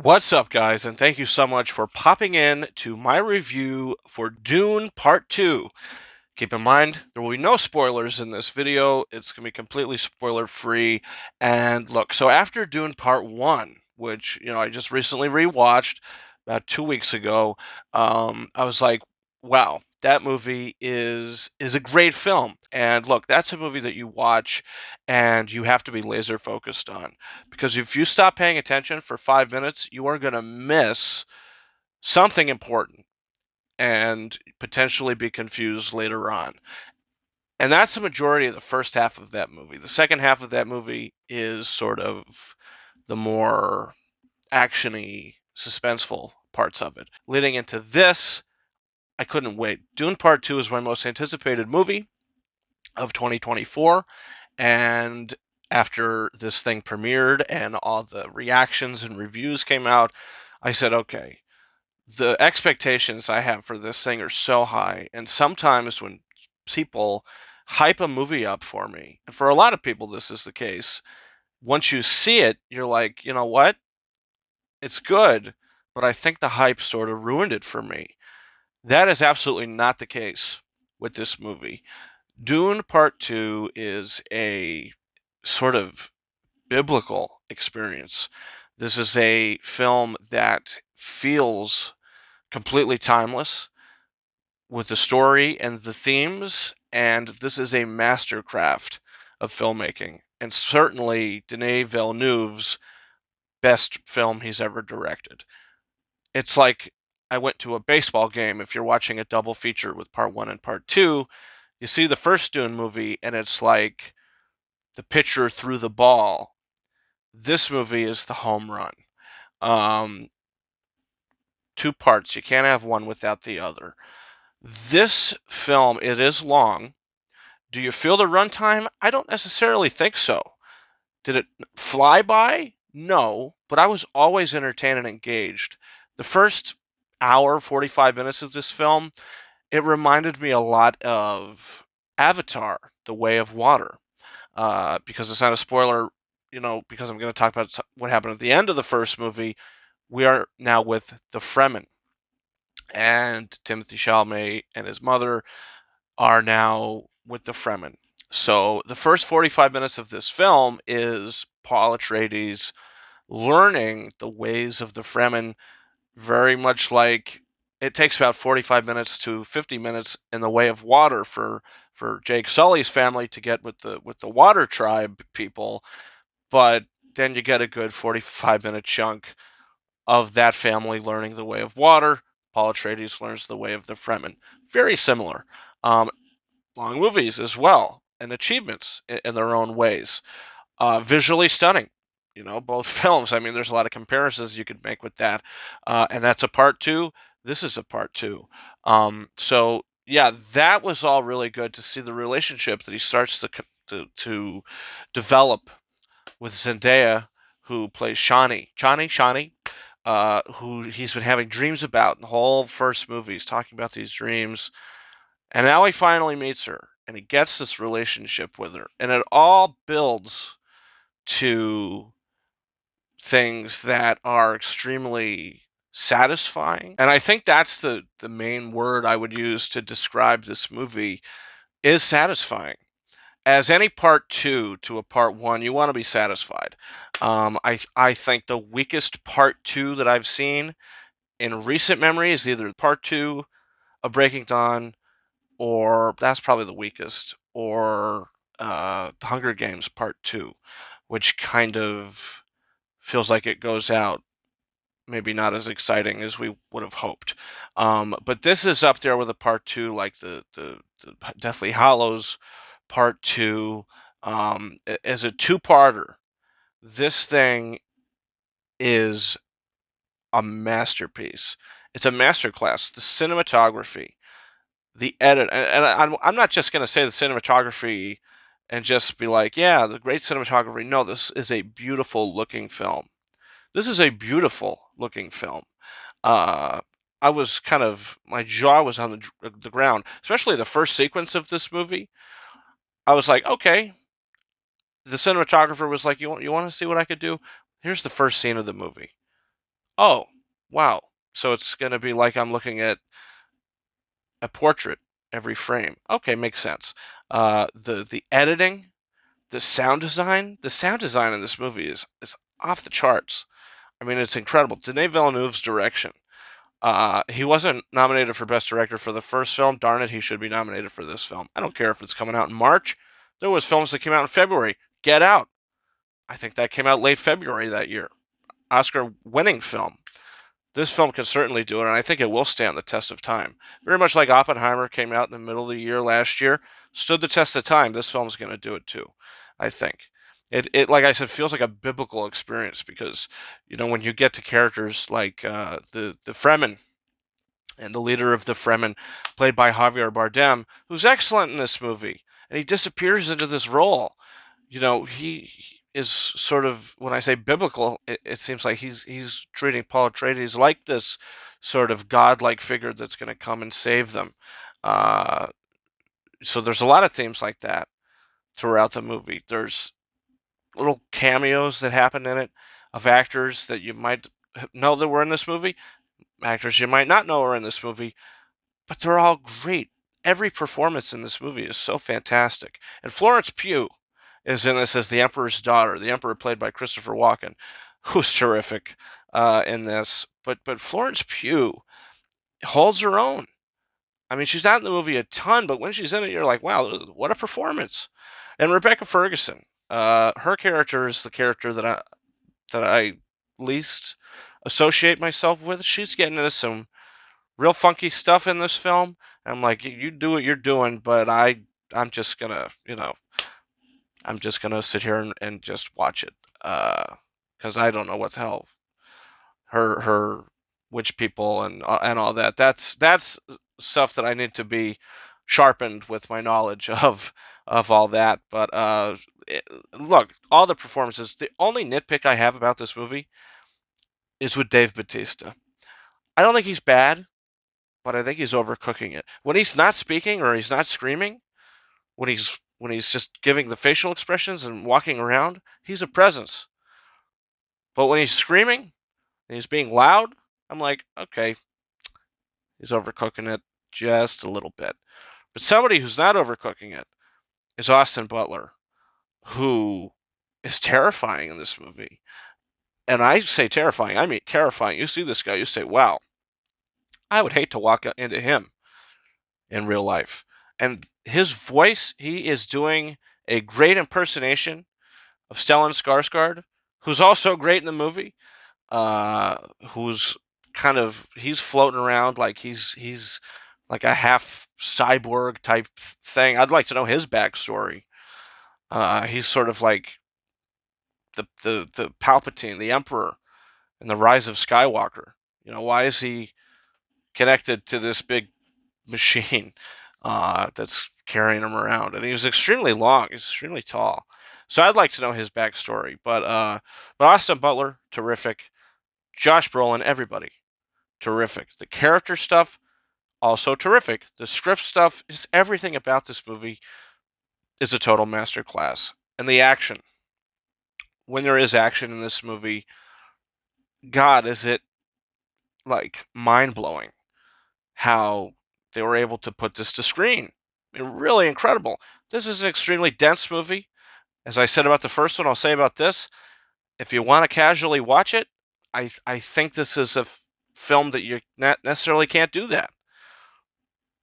What's up, guys, and thank you so much for popping in to my review for Dune Part 2. Keep in mind, there will be no spoilers in this video. It's going to be completely spoiler free. And look, so after Dune Part 1, which, I just recently rewatched about 2 weeks ago, I was like, wow, that movie is a great film. And look, that's a movie that you watch and you have to be laser focused on. Because if you stop paying attention for 5 minutes, you are going to miss something important and potentially be confused later on. And that's the majority of the first half of that movie. The second half of that movie is sort of the more actiony, suspenseful parts of it. Leading into this, I couldn't wait. Dune Part 2 is my most anticipated movie of 2024. And after this thing premiered and all the reactions and reviews came out, I said, okay, the expectations I have for this thing are so high. And sometimes when people hype a movie up for me, and for a lot of people this is the case, once you see it, you're like, you know what? It's good, but I think the hype sort of ruined it for me. That is absolutely not the case with this movie. Dune Part 2 is a sort of biblical experience. This is a film that feels completely timeless with the story and the themes, and this is a mastercraft of filmmaking, and certainly Denis Villeneuve's best film he's ever directed. It's like I went to a baseball game. If you're watching a double feature with part one and part two, you see the first Dune movie, and it's like the pitcher threw the ball. This movie is the home run. Um, Two parts. You can't have one without the other. This film, it is long. Do you feel the runtime? I don't necessarily think so. Did it fly by? No, but I was always entertained and engaged. The first hour, 45 minutes of this film, it reminded me a lot of Avatar, The Way of Water. Because it's not a spoiler, because I'm going to talk about what happened at the end of the first movie, we are now with the Fremen. And Timothée Chalamet and his mother are now with the Fremen. So the first 45 minutes of this film is Paul Atreides learning the ways of the Fremen, very much like it takes about 45 minutes to 50 minutes in the way of water for Jake Sully's family to get with the water tribe people, but then you get a good 45-minute chunk of that family learning the way of water. Paul Atreides learns the way of the Fremen. Very similar. Um, Long movies as well, and achievements in their own ways. Visually stunning. Both films. I mean, there's a lot of comparisons you could make with that. And that's a part two. This is a part two. So yeah, that was all really good to see the relationship that he starts to develop with Zendaya, who plays Shani, who he's been having dreams about in the whole first movie. He's talking about these dreams, and now he finally meets her, and he gets this relationship with her, and it all builds to things that are extremely satisfying. And I think that's the main word I would use to describe this movie is satisfying. As any part two to a part one, you want to be satisfied. I think the weakest part two that I've seen in recent memory is either part two of Breaking Dawn, or that's probably the weakest, or The Hunger Games Part Two, which kind of feels like it goes out maybe not as exciting as we would have hoped. But this is up there with a part two, like the Deathly Hollows Part Two. As a two-parter, this thing is a masterpiece. It's a masterclass. The cinematography, the edit, and I'm not just going to say the cinematography and just be like, yeah, the great cinematography. No, this is a beautiful looking film. This is a beautiful looking film. Uh, I was kind of my jaw was on the ground, especially the first sequence of this movie. I was like, okay. The cinematographer was like, you want to see what I could do? Here's the first scene of the movie. Oh, wow. So it's going to be like I'm looking at a portrait every frame. Okay, makes sense. The editing, the sound design in this movie is off the charts. I mean, it's incredible. Denis Villeneuve's direction. He wasn't nominated for Best Director for the first film. Darn it, he should be nominated for this film. I don't care if it's coming out in March. There was films that came out in February. Get Out. I think that came out late February that year. Oscar-winning film. This film can certainly do it, and I think it will stand the test of time. Very much like Oppenheimer came out in the middle of the year last year, stood the test of time. This film's going to do it too, I think. It like I said, feels like a biblical experience because, when you get to characters like the Fremen and the leader of the Fremen, played by Javier Bardem, who's excellent in this movie, and he disappears into this role. He is sort of, when I say biblical, it seems like he's treating Paul Atreides like this sort of godlike figure that's going to come and save them. Uh, so there's a lot of themes like that throughout the movie. There's little cameos that happen in it of actors that you might know that were in this movie, actors you might not know are in this movie, but they're all great. Every performance in this movie is so fantastic. And Florence Pugh is in this as the Emperor's daughter, the Emperor played by Christopher Walken, who's terrific in this. But Florence Pugh holds her own. I mean, she's not in the movie a ton, but when she's in it, you're like, wow, what a performance. And Rebecca Ferguson, her character is the character that I least associate myself with. She's getting into some real funky stuff in this film. I'm like, you do what you're doing, but I'm just gonna, I'm just gonna sit here and just watch it, because I don't know what the hell her witch people and all that. That's stuff that I need to be sharpened with my knowledge of all that. But look, all the performances. The only nitpick I have about this movie is with Dave Bautista. I don't think he's bad, but I think he's overcooking it. When he's not speaking or he's not screaming, when he's just giving the facial expressions and walking around, he's a presence. But when he's screaming and he's being loud, I'm like, okay, he's overcooking it just a little bit. But somebody who's not overcooking it is Austin Butler, who is terrifying in this movie. And I say terrifying, I mean terrifying. You see this guy, you say, wow, I would hate to walk into him in real life. And his voice, he is doing a great impersonation of Stellan Skarsgård, who's also great in the movie. Who's he's floating around like he's like a half cyborg type thing. I'd like to know his backstory. He's sort of like the Palpatine, the Emperor, in the Rise of Skywalker. Why is he connected to this big machine that's carrying him around? And he was extremely long. He's extremely tall. So I'd like to know his backstory. But Austin Butler, terrific. Josh Brolin, everybody, terrific. The character stuff, also terrific. The script stuff, is everything about this movie is a total masterclass. And the action, when there is action in this movie, God, is it like mind blowing how they were able to put this to screen. I mean, really incredible. This is an extremely dense movie. As I said about the first one, I'll say about this. If you want to casually watch it, I think this is a film that you not necessarily can't do that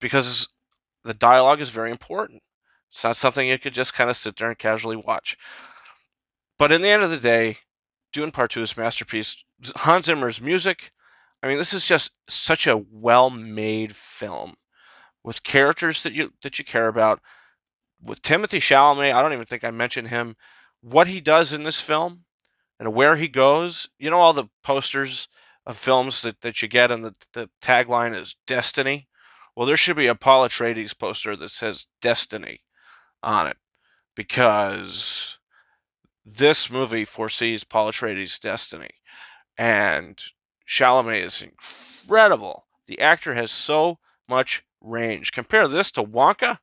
because the dialogue is very important. It's not something you could just kind of sit there and casually watch. But in the end of the day, Dune Part 2 is a masterpiece. Hans Zimmer's music, I mean, this is just such a well-made film with characters that you care about. With Timothée Chalamet, I don't even think I mentioned him. What he does in this film and where he goes, all the posters of films that you get, and the tagline is Destiny. Well, there should be a Paul Atreides poster that says Destiny on it because this movie foresees Paul Atreides' destiny. And Chalamet is incredible. The actor has so much range. Compare this to Wonka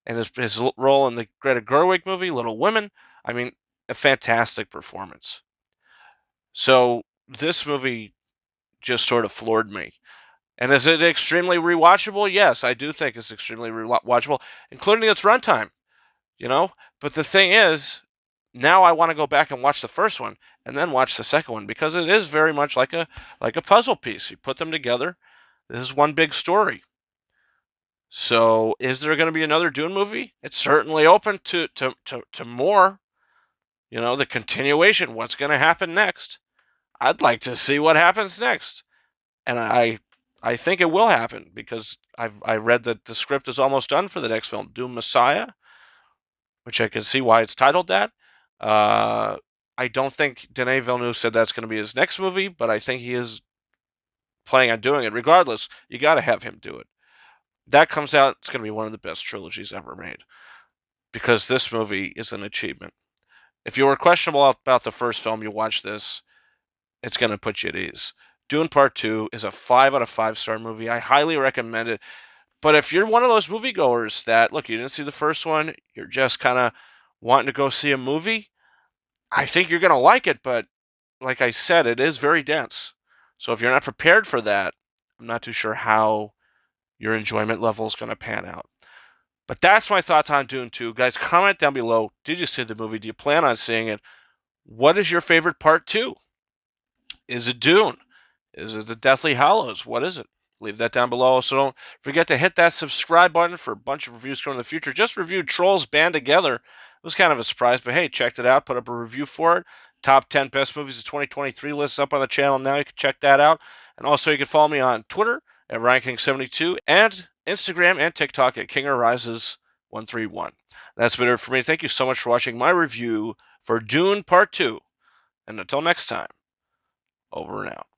and his role in the Greta Gerwig movie, Little Women. I mean, a fantastic performance. So this movie just sort of floored me. And is it extremely rewatchable? Yes, I do think it's extremely rewatchable, including its runtime, you know? But the thing is, now I want to go back and watch the first one and then watch the second one because it is very much like a puzzle piece. You put them together. This is one big story. So, is there going to be another Dune movie? It's certainly open to more. You know, the continuation. What's going to happen next? I'd like to see what happens next, and I think it will happen because I read that the script is almost done for the next film, Dune Messiah, which I can see why it's titled that. Uh, I don't think Denis Villeneuve said that's going to be his next movie, but I think he is planning on doing it. Regardless, you got to have him do it. That comes out, it's going to be one of the best trilogies ever made because this movie is an achievement. If you were questionable about the first film, you watch this, it's going to put you at ease. Dune Part 2 is a 5 out of 5 star movie. I highly recommend it. But if you're one of those moviegoers that, look, you didn't see the first one, you're just kind of wanting to go see a movie, I think you're going to like it. But like I said, it is very dense. So if you're not prepared for that, I'm not too sure how your enjoyment level is going to pan out. But that's my thoughts on Dune 2. Guys, comment down below. Did you see the movie? Do you plan on seeing it? What is your favorite part 2? Is it Dune? Is it the Deathly Hallows? What is it? Leave that down below. So don't forget to hit that subscribe button for a bunch of reviews coming in the future. Just reviewed Trolls Band Together. It was kind of a surprise, but hey, checked it out. Put up a review for it. Top 10 best movies of 2023 lists up on the channel now. You can check that out. And also, you can follow me on Twitter at RyanKing72 and Instagram and TikTok at KingerRises131. That's been it for me. Thank you so much for watching my review for Dune Part 2. And until next time, over and out.